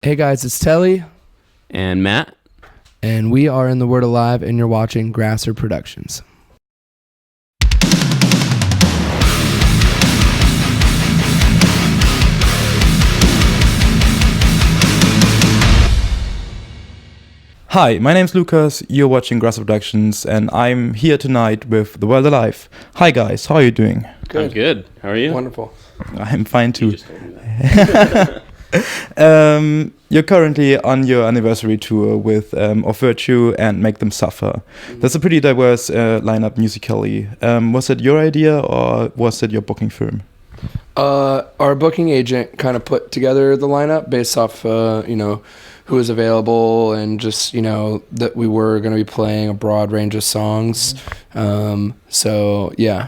Hey guys, it's Telle, And Matt. and we are in the Word Alive, and you're watching Grasser Productions. Hi, my name's Lucas, you're watching Grass Productions, and I'm here tonight with The World Alive. Hi guys, how are you doing? I'm good. How are you? Wonderful. I'm fine You too. just told me that. You're currently on your anniversary tour with Of Virtue and Make Them Suffer. That's a pretty diverse lineup musically. Was it your idea or was it your booking firm? Our booking agent kind of put together the lineup based off, who was available and just, that we were going to be playing a broad range of songs.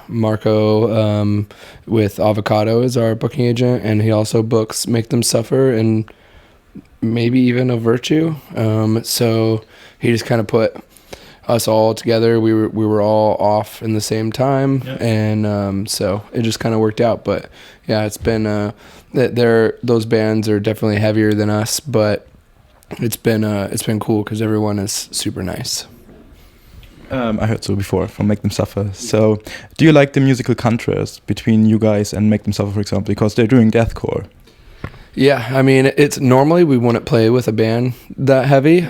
Marco with Avocado is our booking agent, and he also books Make Them Suffer and maybe even Of Virtue. So he just kind of put us all together. We were all off in the same time, and so it just kind of worked out. But yeah, it's been those bands are definitely heavier than us, but it's been cool because everyone is super nice. I heard so before from Make Them Suffer. So, do you like the musical contrast between you guys and Make Them Suffer, for example, because they're doing deathcore? Yeah, I mean, it's normally we wouldn't play with a band that heavy.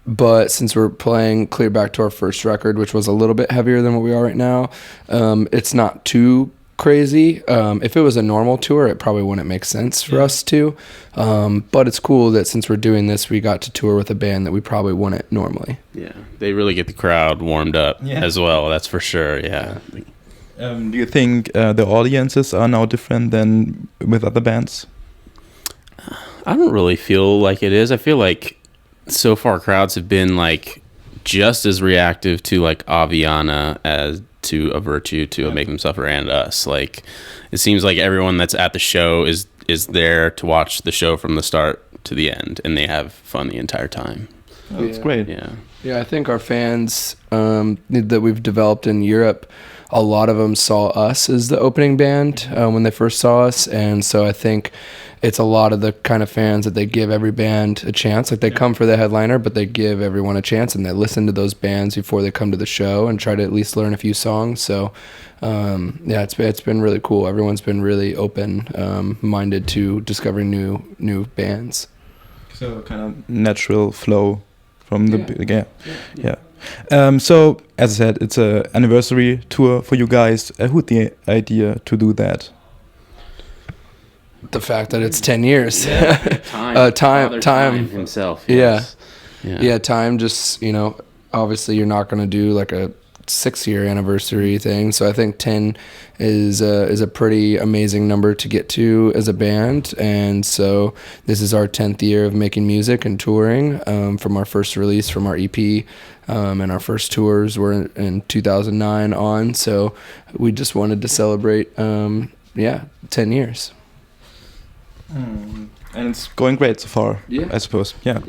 But since we're playing clear back to our first record, which was a little bit heavier than what we are right now, it's not too crazy. If it was a normal tour, it probably wouldn't make sense for us to. But it's cool that since we're doing this, we got to tour with a band that we probably wouldn't normally. Yeah, they really get the crowd warmed up as well. That's for sure. Yeah. Do you think the audiences are now different than with other bands? I don't really feel like it is. I feel like so far crowds have been like just as reactive to like Aviana as to A Virtue, to Make Them Suffer, and us. Like it seems like everyone that's at the show is there to watch the show from the start to the end, and they have fun the entire time. Oh, that's great. Yeah, I think our fans that we've developed in Europe, a lot of them saw us as the opening band when they first saw us, and so I think it's a lot of the kind of fans that they give every band a chance. Like they come for the headliner, but they give everyone a chance, and they listen to those bands before they come to the show and try to at least learn a few songs. So it's been really cool. Everyone's been really open minded to discovering new bands. So kind of natural flow from the beginning. So as I said, it's a anniversary tour for you guys. Who had the idea to do that? The fact that it's 10 years. Time himself. Yes. Yeah. Time just, obviously you're not going to do like a 6-year anniversary thing. So I think 10 is a pretty amazing number to get to as a band. And so this is our 10th year of making music and touring, from our first release from our EP, and our first tours were in 2009 on. So we just wanted to celebrate, 10 years. And it's going great so far, I suppose. Yeah.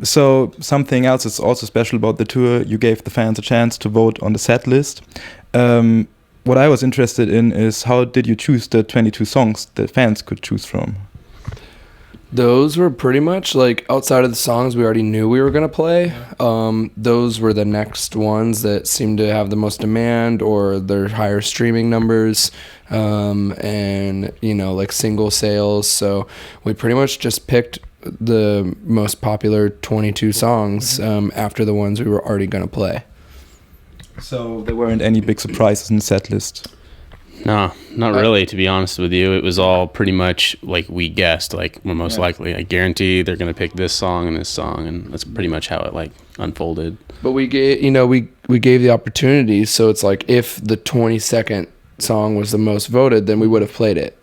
So something else that's also special about the tour, you gave the fans a chance to vote on the set list. What I was interested in is how did you choose the 22 songs that fans could choose from? Those were pretty much like outside of the songs we already knew we were going to play. Those were the next ones that seemed to have the most demand or their higher streaming numbers, and, like single sales. So we pretty much just picked the most popular 22 songs after the ones we were already going to play. So there weren't any big surprises in the set list? No, not really, to be honest with you. It was all pretty much like we guessed, like we're most likely. I guarantee they're going to pick this song, and that's pretty much how it like unfolded. But we gave, we gave the opportunity, so it's like if the 22nd song was the most voted, then we would have played it.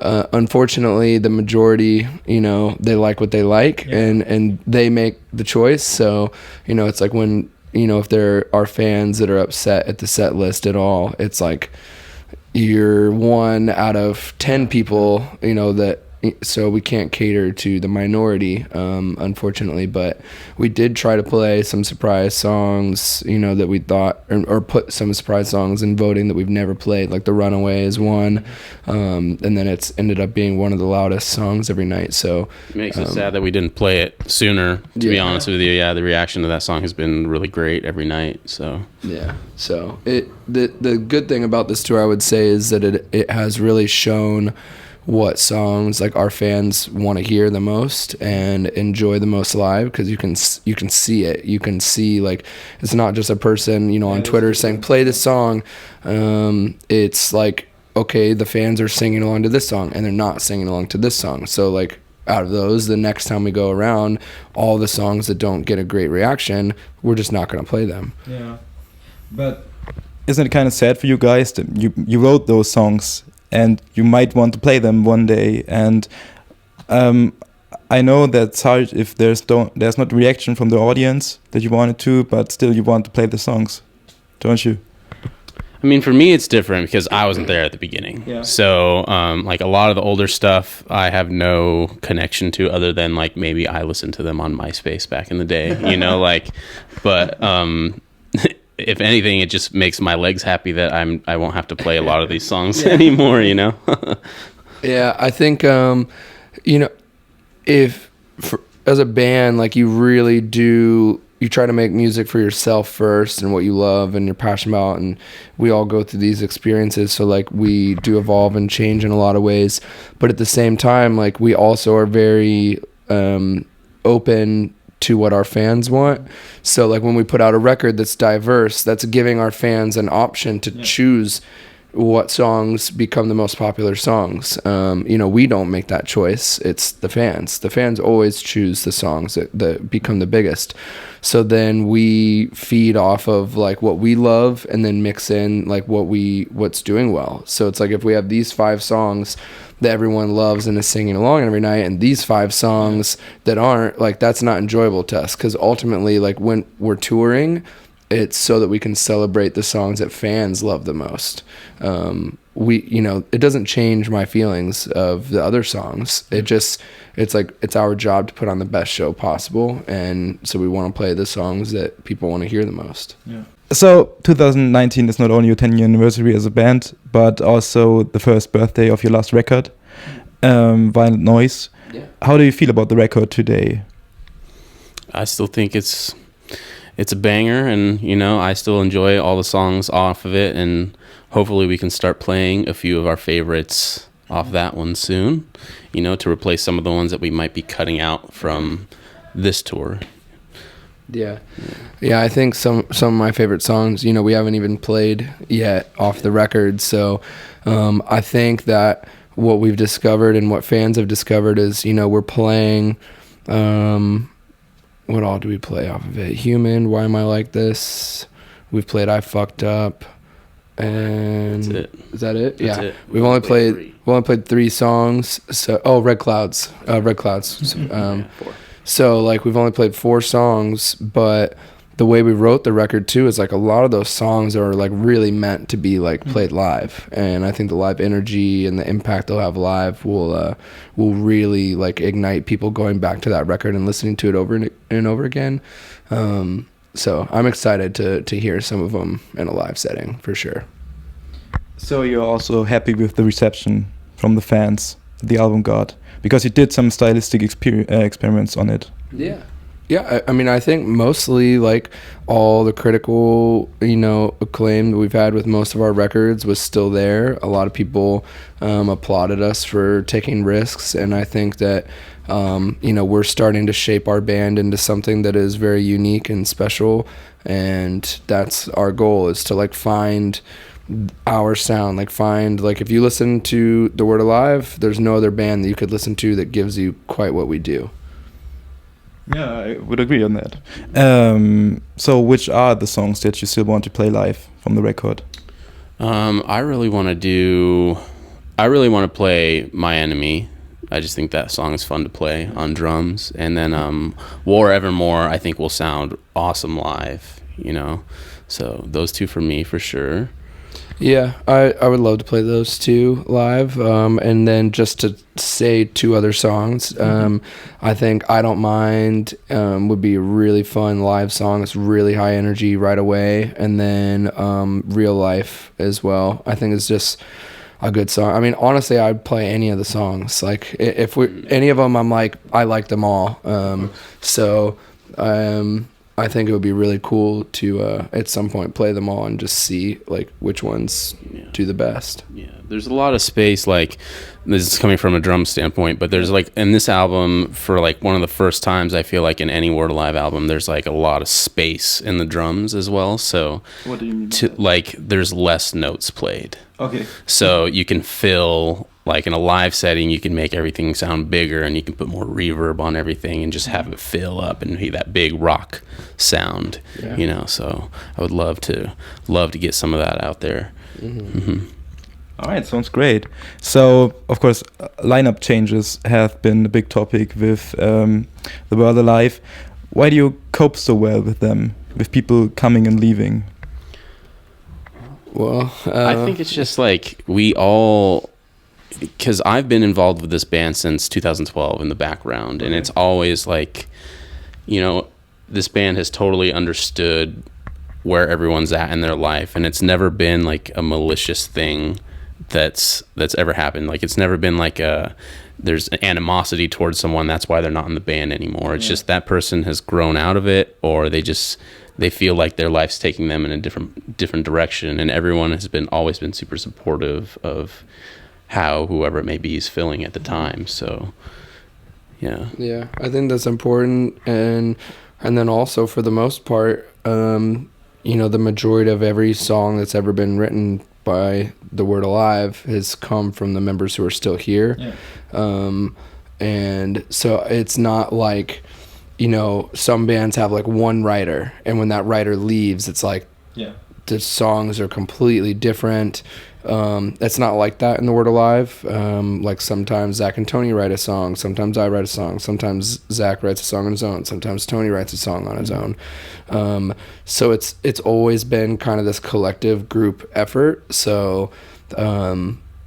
Unfortunately, the majority, they like what they like, and they make the choice. So, it's like when, if there are fans that are upset at the set list at all, it's like you're 1 out of 10 people, that so we can't cater to the minority, unfortunately. But we did try to play some surprise songs, that we thought, or put some surprise songs in voting that we've never played, like The Runaway is one, and then it's ended up being one of the loudest songs every night. So it makes it sad that we didn't play it sooner. To be honest with you, the reaction to that song has been really great every night. So yeah, so the good thing about this tour, I would say, is that it has really shown what songs like our fans want to hear the most and enjoy the most live, because you can see it. You can see, like, it's not just a person on Twitter saying play this song. It's like, okay, the fans are singing along to this song and they're not singing along to this song. So like, out of those, the next time we go around, all the songs that don't get a great reaction, we're just not going to play them. Yeah, but isn't it kind of sad for you guys that you wrote those songs and you might want to play them one day, and I know that's hard if there's not reaction from the audience that you wanted to, but still you want to play the songs, don't you? I mean, for me, it's different because I wasn't there at the beginning. Yeah. So, like, a lot of the older stuff, I have no connection to, other than, like, maybe I listened to them on MySpace back in the day, but if anything, it just makes my legs happy that I won't have to play a lot of these songs anymore, Yeah, I think, as a band, like, you really do, you try to make music for yourself first and what you love and you're passionate about, and we all go through these experiences, so like we do evolve and change in a lot of ways, but at the same time, like, we also are very open to what our fans want. So like, when we put out a record that's diverse, that's giving our fans an option to choose what songs become the most popular songs. We don't make that choice. It's the fans. The fans always choose the songs that become the biggest. So then we feed off of like what we love and then mix in like what's doing well. So it's like, if we have these 5 songs that everyone loves and is singing along every night, and these 5 songs that aren't, like, that's not enjoyable to us, because ultimately, like, when we're touring, it's so that we can celebrate the songs that fans love the most. It doesn't change my feelings of the other songs. It's like, it's our job to put on the best show possible, and so we want to play the songs that people want to hear the most. Yeah. So 2019 is not only your 10-year anniversary as a band, but also the first birthday of your last record, Violent Noise. Yeah. How do you feel about the record today? I still think it's a banger, and I still enjoy all the songs off of it, and hopefully we can start playing a few of our favorites off that one soon, to replace some of the ones that we might be cutting out from this tour. Yeah, I think some of my favorite songs, we haven't even played yet off the record. So I think that what we've discovered and what fans have discovered is, we're playing, what all do we play off of it? Human, Why Am I Like This? We've played I Fucked Up. And that's it. Is that it? That's yeah. it. We've only played 3 songs. So Red Clouds. So, 4. So like, we've only played 4 songs, but the way we wrote the record too is like, a lot of those songs are like really meant to be like played live, and I think the live energy and the impact they'll have live will really like ignite people going back to that record and listening to it over and over again. So I'm excited to hear some of them in a live setting for sure. So you're also happy with the reception from the fans the album got, because you did some stylistic experiments on it. Yeah, I mean, I think mostly like all the critical, acclaim that we've had with most of our records was still there. A lot of people applauded us for taking risks, and I think that we're starting to shape our band into something that is very unique and special, and that's our goal, is to like find our sound, like if you listen to The Word Alive, there's no other band that you could listen to that gives you quite what we do. Yeah, I would agree on that. So which are the songs that you still want to play live from the record? I really want to play My Enemy. I just think that song is fun to play on drums. And then War Evermore, I think, will sound awesome live, So those 2 for me, for sure. Yeah, I would love to play those two live, and then just to say two other songs. I think I Don't Mind would be a really fun live song. It's really high energy right away, and then Real Life as well. I think it's just a good song. I mean, honestly, I'd play any of the songs. Like if we any of them, I'm like I like them all. So. I think it would be really cool to at some point play them all and just see like which ones do the best. Yeah, there's a lot of space. Like this is coming from a drum standpoint, but there's like in this album for like one of the first times I feel like in any Word Alive album, there's like a lot of space in the drums as well. So what do you mean? Like there's less notes played. Okay. So you can fill. Like in a live setting, you can make everything sound bigger and you can put more reverb on everything and just have it fill up and be that big rock sound, you know. So I would love to get some of that out there. All right, sounds great. So, of course, lineup changes have been a big topic with the Word Alive. Why do you cope so well with them, with people coming and leaving? Well, I think it's just like we all... Because I've been involved with this band since 2012 in the background, and it's always like, you know, this band has totally understood where everyone's at in their life, and it's never been like a malicious thing that's ever happened. Like it's never been like there's an animosity towards someone, that's why they're not in the band anymore. It's just that person has grown out of it, or they feel like their life's taking them in a different direction, and everyone has always been super supportive of how whoever it may be is feeling at the time. So yeah, I think that's important, and then also for the most part, you know, the majority of every song that's ever been written by the Word Alive has come from the members who are still here. And so it's not like, you know, some bands have like one writer, and when that writer leaves, it's like the songs are completely different. It's not like that in the Word Alive. Like sometimes Zach and Tony write a song, sometimes I write a song, sometimes Zach writes a song on his own, sometimes Tony writes a song on his own. So it's always been kind of this collective group effort. So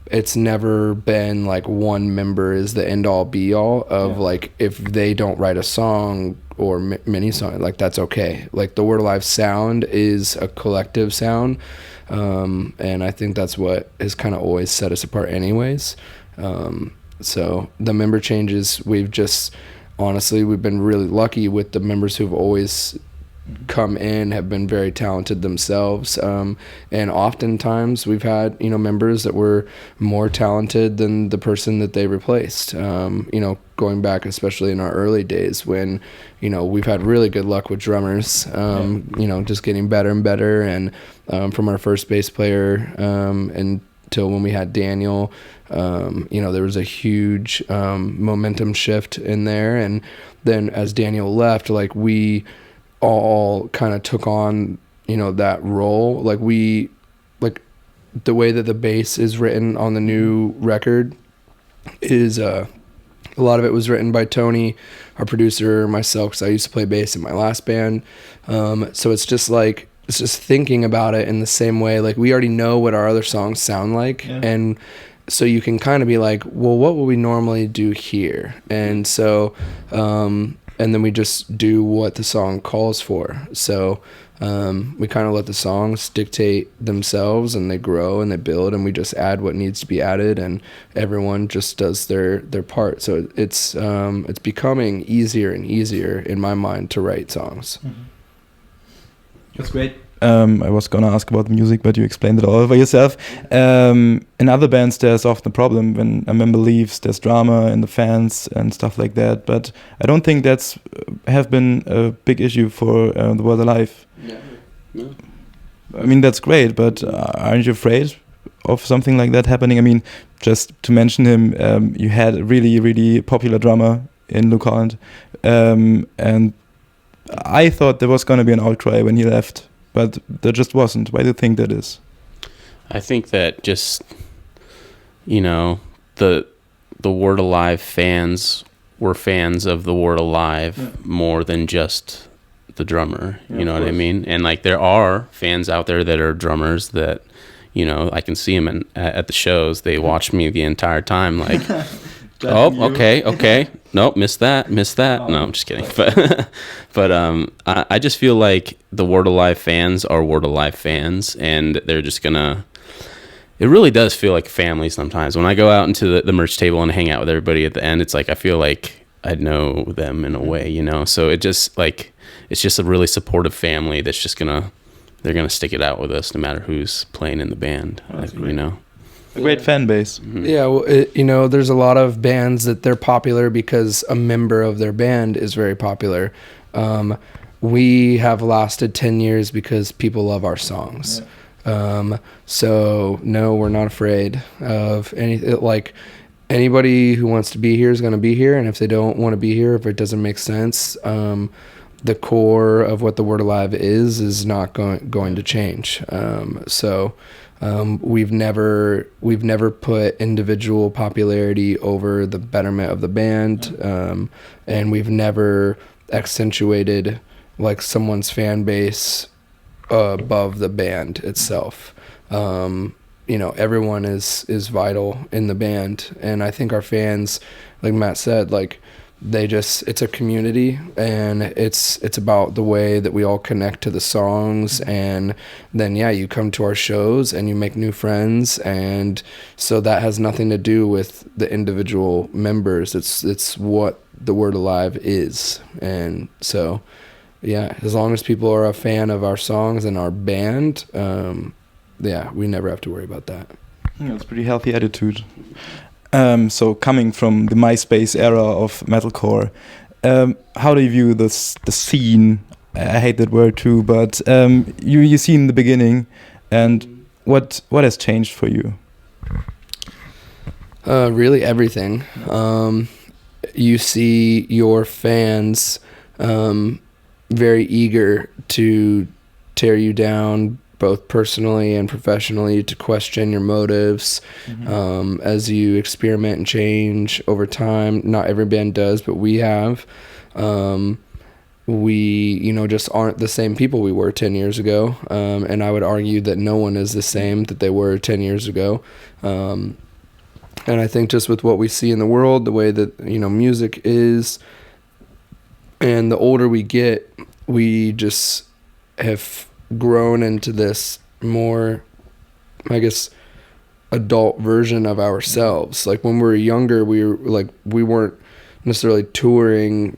it's never been like one member is the end all be all of like if they don't write a song or mini song, like that's okay. Like the Word Alive sound is a collective sound. And I think that's what has kind of always set us apart anyways. So the member changes, we've been really lucky with the members who've always come in, have been very talented themselves. And oftentimes we've had, you know, members that were more talented than the person that they replaced. You know, going back, especially in our early days when, you know, we've had really good luck with drummers, you know, just getting better and better. And from our first bass player until when we had Daniel, you know, there was a huge momentum shift in there. And then as Daniel left, like we all kind of took on, you know, that role. Like the way that the bass is written on the new record is a lot of it was written by Tony, our producer, myself, because I used to play bass in my last band. So it's just thinking about it in the same way. Like we already know what our other songs sound like, and so you can kind of be like, well, what would we normally do here? And so and then we just do what the song calls for. So we kind of let the songs dictate themselves, and they grow and they build, and we just add what needs to be added, and everyone just does their part. So it's becoming easier and easier in my mind to write songs. That's great. I was gonna ask about the music, but you explained it all by yourself. In other bands, there's often a problem when a member leaves. There's drama in the fans and stuff like that. But I don't think that's have been a big issue for the Word Alive. No. I mean, that's great, but aren't you afraid of something like that happening? I mean, just to mention him, you had a really, really popular drummer in Luke Holland, and I thought there was gonna be an outcry when he left. But there just wasn't. Why do you think that is? I think that just, you know, the Word Alive fans were fans of the Word Alive more than just the drummer. You know what I mean? And like there are fans out there that are drummers that, you know, I can see them at the shows. They watch me the entire time, like, oh, okay, nope, missed that. Oh. No, I'm just kidding. But I just feel like the Word Alive fans are Word Alive fans, and they're just gonna. It really does feel like family sometimes. When I go out into the merch table and hang out with everybody at the end, it's like I feel like I know them in a way, you know. So it just like it's just a really supportive family that's just they're gonna stick it out with us no matter who's playing in the band. That's You know. A great fan base. Mm-hmm. Yeah, well, you know, there's a lot of bands that they're popular because a member of their band is very popular. We have lasted 10 years because people love our songs. Yeah. So no, we're not afraid of anything. Like anybody who wants to be here is going to be here, and if they don't want to be here, if it doesn't make sense, the core of what the Word Alive is not going to change. We've never put individual popularity over the betterment of the band, and we've never accentuated like someone's fan base above the band itself. You know, everyone is vital in the band, and I think our fans, like Matt said, like it's a community, and it's about the way that we all connect to the songs, and then you come to our shows and you make new friends, and so that has nothing to do with the individual members. It's what the Word Alive is, and so as long as people are a fan of our songs and our band, we never have to worry about that. That's a pretty healthy attitude. So coming from the MySpace era of metalcore, how do you view the scene? I hate that word too, but you see in the beginning, and what has changed for you? Really everything. You see your fans very eager to tear you down, both personally and professionally, to question your motives. As you experiment and change over time. Not every band does, but we have. We, just aren't the same people we were 10 years ago. And I would argue that no one is the same that they were 10 years ago. And I think just with what we see in the world, the way that, music is, and the older we get, we just have grown into this more, I guess, adult version of ourselves. Like when we were younger, we weren't necessarily touring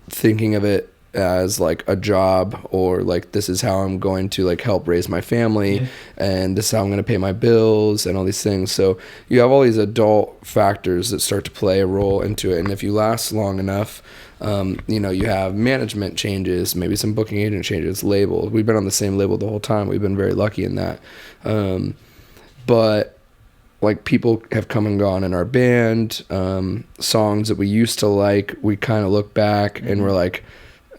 thinking of it as like a job, or like this is how I'm going to like help raise my family, and this is how I'm going to pay my bills and all these things. So you have all these adult factors that start to play a role into it, and if you last long enough, you have management changes, maybe some booking agent changes, label. We've been on the same label the whole time. We've been very lucky in that. But like people have come and gone in our band. Songs that we used to like, we kind of look back and we're like,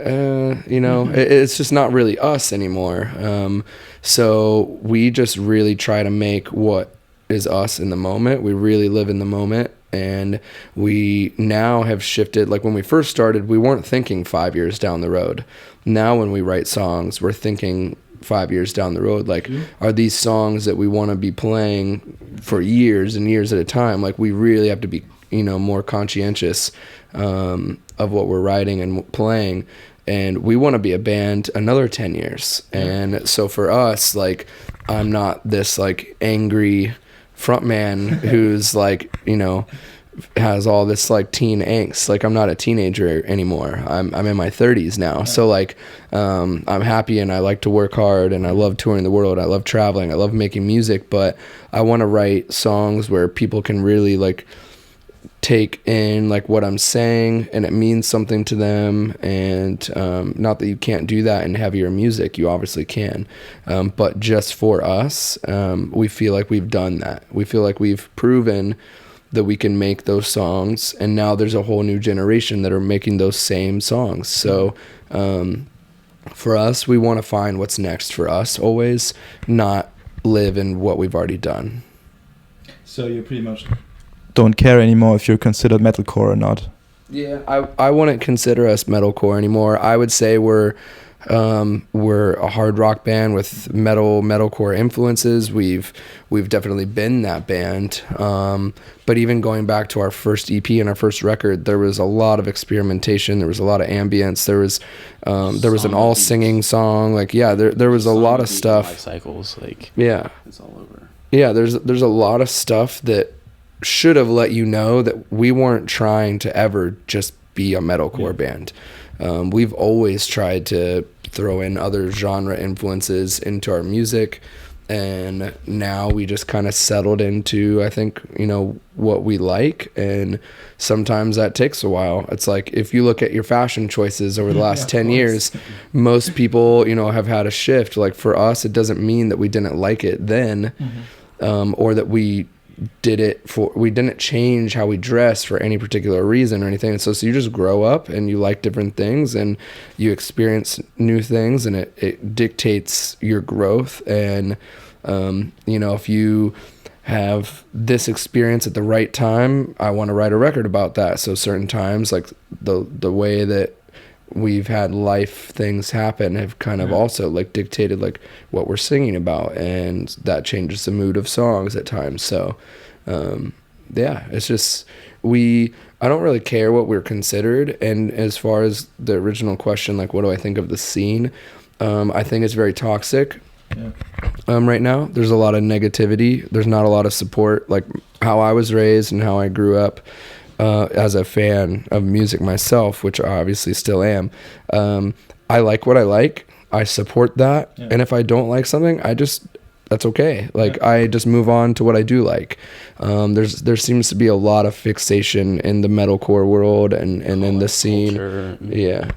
it's just not really us anymore. So we just really try to make what is us in the moment. We really live in the moment. And we now have shifted. Like when we first started, we weren't thinking 5 years down the road. Now when we write songs, we're thinking 5 years down the road. Like, are these songs that we want to be playing for years and years at a time? Like we really have to be, more conscientious of what we're writing and playing. And we want to be a band another 10 years. And so for us, like, I'm not this like angry frontman who's like, has all this like teen angst. Like I'm not a teenager anymore. I'm in my 30s now. So like I'm happy and I like to work hard and I love touring the world. I love traveling. I love making music, but I want to write songs where people can really like take in like what I'm saying and it means something to them. And not that you can't do that in heavier music, you obviously can, but just for us, we feel like we've done that. We feel like we've proven that we can make those songs, and now there's a whole new generation that are making those same songs. So for us, we want to find what's next for us always, not live in what we've already done. So you pretty much don't care anymore if you're considered metalcore or not. Yeah, I wouldn't consider us metalcore anymore. I would say we're We're a hard rock band with metalcore influences. We've definitely been that band. But even going back to our first EP and our first record, there was a lot of experimentation. There was a lot of ambience. There was an all singing song. Like, yeah, there was a lot of stuff. Life cycles, like, yeah, it's all over. Yeah, there's a lot of stuff that should have let you know that we weren't trying to ever just be a metalcore band. We've always tried to throw in other genre influences into our music, and now we just kind of settled into, I think, what we like, and sometimes that takes a while. It's like, if you look at your fashion choices over the last 10 years, most people, have had a shift. Like, for us, it doesn't mean that we didn't like it then, or that we didn't change how we dress for any particular reason or anything. And so you just grow up and you like different things and you experience new things, and it dictates your growth. And if you have this experience at the right time, I want to write a record about that. So certain times, like the way that we've had life things happen have kind of also like dictated like what we're singing about, and that changes the mood of songs at times. So it's just I don't really care what we're considered. And as far as the original question, like, what do I think of the scene? I think it's very toxic. Right now there's a lot of negativity. There's not a lot of support. Like, how I was raised and how I grew up, as a fan of music myself, which I obviously still am, I like what I like. I support that. And if I don't like something, that's okay. Like, I just move on to what I do like. There seems to be a lot of fixation in the metalcore world and in the scene. Culture. Yeah.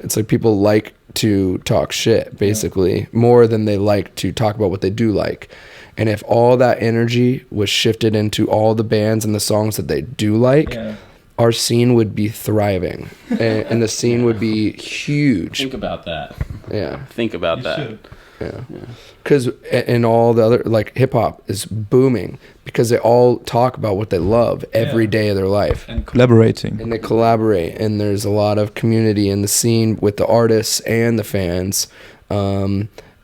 It's like people like to talk shit, basically, more than they like to talk about what they do like. And if all that energy was shifted into all the bands and the songs that they do like, our scene would be thriving, and the scene would be huge. Think about that. Yeah. Think about that. Should. Yeah. Because in all the other, like, hip hop is booming because they all talk about what they love every day of their life. And collaborating. And they collaborate, and there's a lot of community in the scene with the artists and the fans.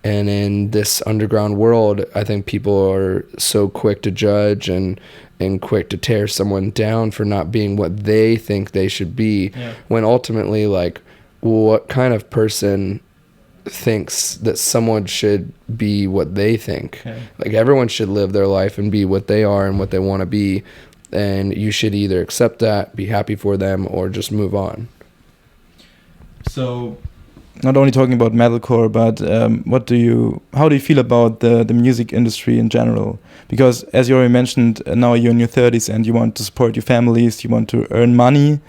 And in this underground world, I think people are so quick to judge and quick to tear someone down for not being what they think they should be. When ultimately, like, what kind of person thinks that someone should be what they think? Like, everyone should live their life and be what they are and what they want to be. And you should either accept that, be happy for them, or just move on. So, not only talking about metalcore, but how do you feel about the music industry in general? Because, as you already mentioned, now you're in your 30s and you want to support your families, you want to earn money.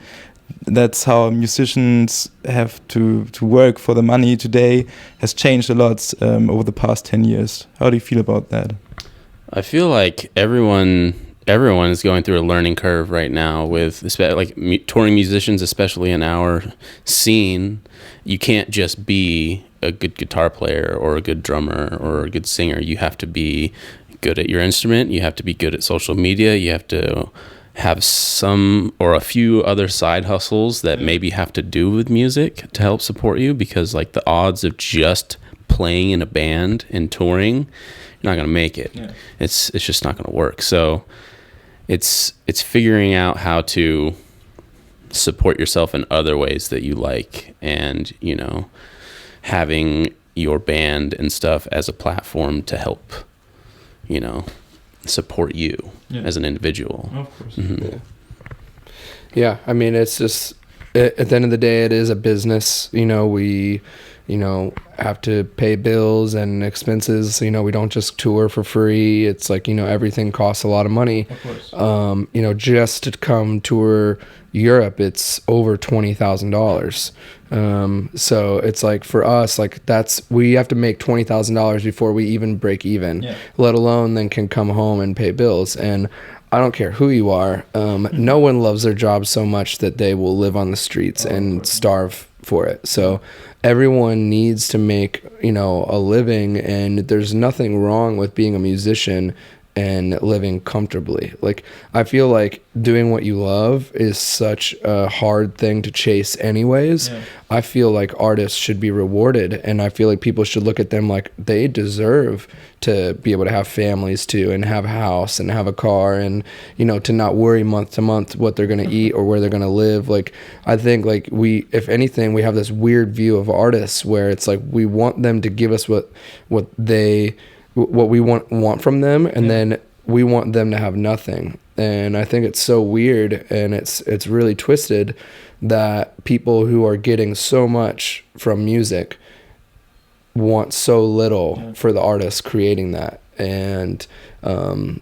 That's how musicians have to work for the money today. Has changed a lot over the past 10 years. How do you feel about that? I feel like everyone is going through a learning curve right now with touring musicians, especially in our scene. You can't just be a good guitar player or a good drummer or a good singer. You have to be good at your instrument. You have to be good at social media. You have to have some or a few other side hustles that maybe have to do with music to help support you, because like the odds of just playing in a band and touring, you're not going to make it. It's just not going to work. So it's figuring out how to support yourself in other ways that you like, and having your band and stuff as a platform to help support you as an individual. Of course. Mm-hmm. Yeah, I mean, it's just, at the end of the day, it is a business. We have to pay bills and expenses. We don't just tour for free. It's like, everything costs a lot of money. Of course. Just to come tour Europe, it's over $20,000. So it's like, for us, like, we have to make $20,000 before we even break even, let alone then can come home and pay bills. And I don't care who you are. No one loves their job so much that they will live on the streets and starve for it. So everyone needs to make, a living, and there's nothing wrong with being a musician and living comfortably. Like, I feel like doing what you love is such a hard thing to chase anyways. Yeah. I feel like artists should be rewarded, and I feel like people should look at them like they deserve to be able to have families too, and have a house and have a car, and, you know, to not worry month to month what they're going to eat or where they're going to live. Like, I think like if anything, we have this weird view of artists where it's like we want them to give us what we want from them, and then we want them to have nothing. And I think it's so weird, and it's really twisted that people who are getting so much from music want so little for the artist creating that. And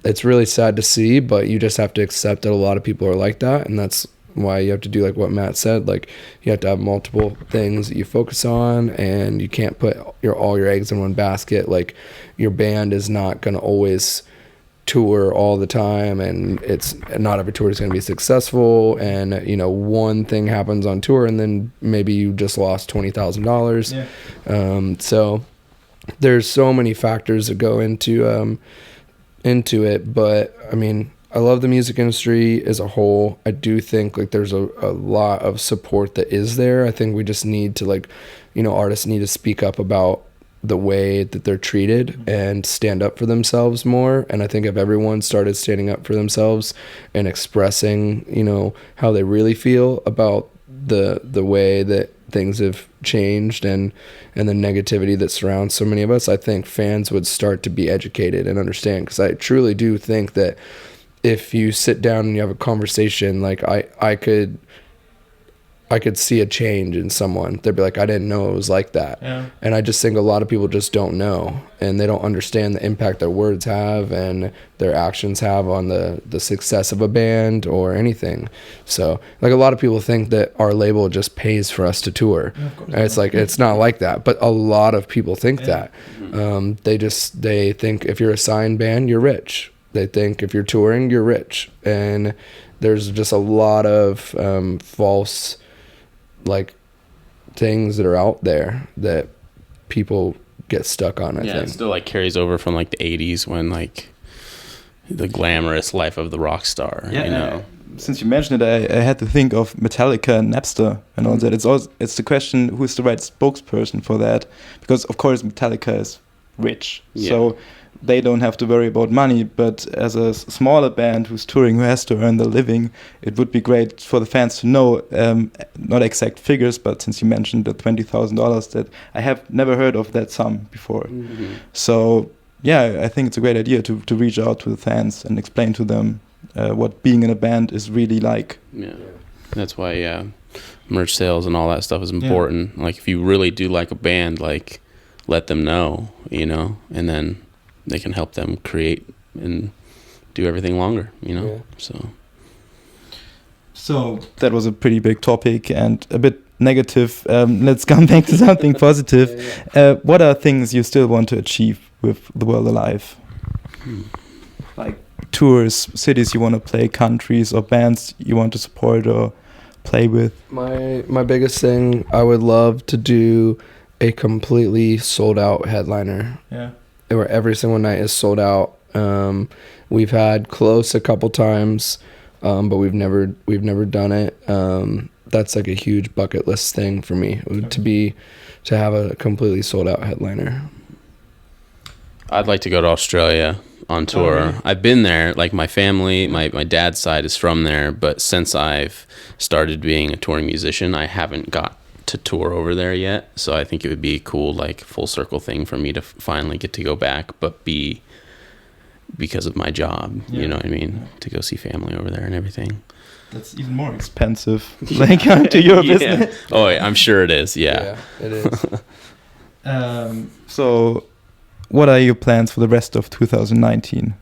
it's really sad to see, but you just have to accept that a lot of people are like that, and that's why you have to do like what Matt said. Like, you have to have multiple things that you focus on, and you can't put all your eggs in one basket. Like, your band is not going to always tour all the time, and it's not every tour is going to be successful, and, you know, one thing happens on tour and then maybe you just lost $20,000. So there's so many factors that go into it, but I mean, I love the music industry as a whole. I do think like there's a lot of support that is there. I think we just need to, like, you know, artists need to speak up about the way that they're treated and stand up for themselves more. And I think if everyone started standing up for themselves and expressing, you know, how they really feel about the way that things have changed and the negativity that surrounds so many of us, I think fans would start to be educated and understand. Because I truly do think that if you sit down and you have a conversation, like I could see a change in someone. They'd be like, I didn't know it was like that. Yeah. And I just think a lot of people just don't know, and they don't understand the impact their words have and their actions have on the success of a band or anything. So like, a lot of people think that our label just pays for us to tour. Yeah, of course. And it's like, it's not like that. But a lot of people think that. They think if you're a signed band, you're rich. They think if you're touring, you're rich. And there's just a lot of false like things that are out there that people get stuck on. I think it still like carries over from like the 80s when like the glamorous life of the rock star, you know. Since you mentioned it, I had to think of Metallica and Napster and all that. It's the question, who's the right spokesperson for that? Because of course Metallica is rich, so they don't have to worry about money. But as a smaller band who's touring, who has to earn their living, it would be great for the fans to know, not exact figures, but since you mentioned the $20,000, that I have never heard of that sum before. Mm-hmm. So yeah, I think it's a great idea to reach out to the fans and explain to them what being in a band is really like. Yeah, that's why merch sales and all that stuff is important. Yeah. Like if you really do like a band, like let them know, you know, and then they can help them create and do everything longer, you know. Yeah. So that was a pretty big topic and a bit negative. Let's come back to something positive. What are things you still want to achieve with The World Alive? Like tours, cities you want to play, countries or bands you want to support or play with? My biggest thing, I would love to do a completely sold out headliner. Yeah. Where every single night is sold out. We've had close a couple times, but we've never done it. That's like a huge bucket list thing for me, to have a completely sold out headliner. I'd like to go to Australia on tour. Oh, yeah. I've been there. Like my family, my dad's side is from there, but since I've started being a touring musician, I haven't got to tour over there yet. So I think it would be a cool, like, full circle thing for me to finally get to go back, but because of my job, you know what I mean, to go see family over there and everything. That's even more expensive, like, to your business. Oh, yeah, I'm sure it is. Yeah, it is. So what are your plans for the rest of 2019?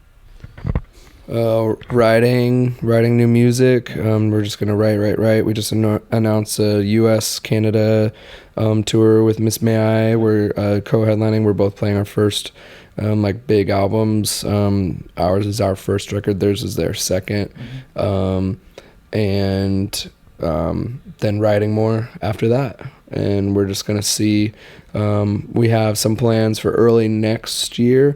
Writing new music. We're just gonna write. We just announced a U.S. Canada tour with Miss May I. We're co-headlining. We're both playing our first like big albums. Ours is our first record. Theirs is their second. And then writing more after that. And we're just gonna see. We have some plans for early next year.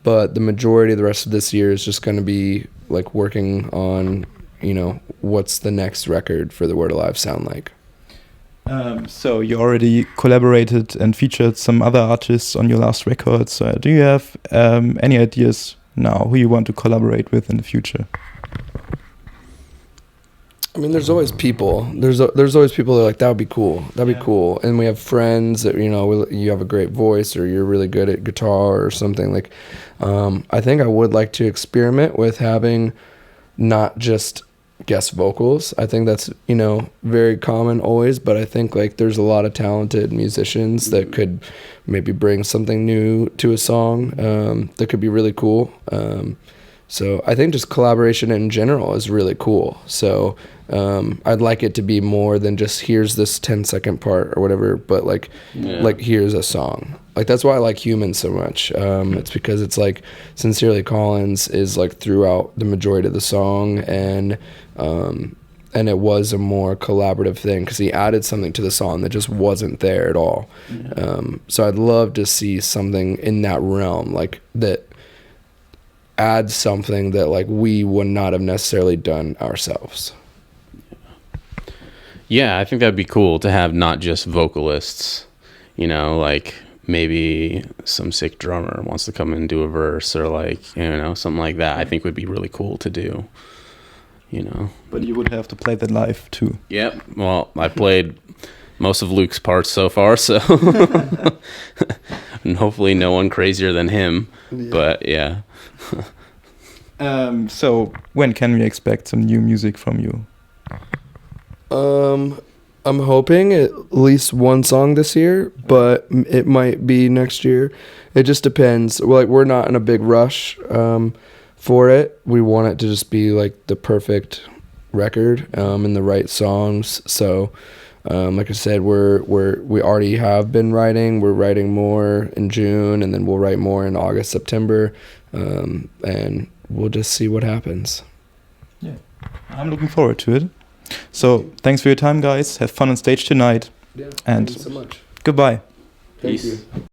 but the majority of the rest of this year is just going to be like working on, you know, what's the next record for the Word Alive sound like. So you already collaborated and featured some other artists on your last records. Do you have any ideas now who you want to collaborate with in the future? I mean, there's always people. There's always people that are like, that would be cool. That'd be cool. And we have friends that, you know, you have a great voice or you're really good at guitar or something. Like, I think I would like to experiment with having not just guest vocals. I think that's, you know, very common always, but I think like there's a lot of talented musicians that could maybe bring something new to a song that could be really cool. So I think just collaboration in general is really cool. So I'd like it to be more than just here's this 10-second part or whatever, but like here's a song. Like that's why I like Humans so much. It's because it's like Sincerely Collins is like throughout the majority of the song, and it was a more collaborative thing because he added something to the song that just wasn't there at all. So I'd love to see something in that realm, like that adds something that like we would not have necessarily done ourselves. Yeah, I think that'd be cool to have not just vocalists, you know, like maybe some sick drummer wants to come and do a verse or like, you know, something like that. I think would be really cool to do, you know. But you would have to play that live too. Yep. Well, I played most of Luke's parts so far, so and hopefully no one crazier than him. Yeah. But yeah. So when can we expect some new music from you? I'm hoping at least one song this year, but it might be next year. It just depends. Like we're not in a big rush for it. We want it to just be like the perfect record and the right songs. So like I said, we already have been writing. We're writing more in June, and then we'll write more in August, September, and we'll just see what happens. Yeah, I'm looking forward to it. So thanks for your time, guys. Have fun on stage tonight. Yeah, and thank you so much. Goodbye. Thank Peace. you.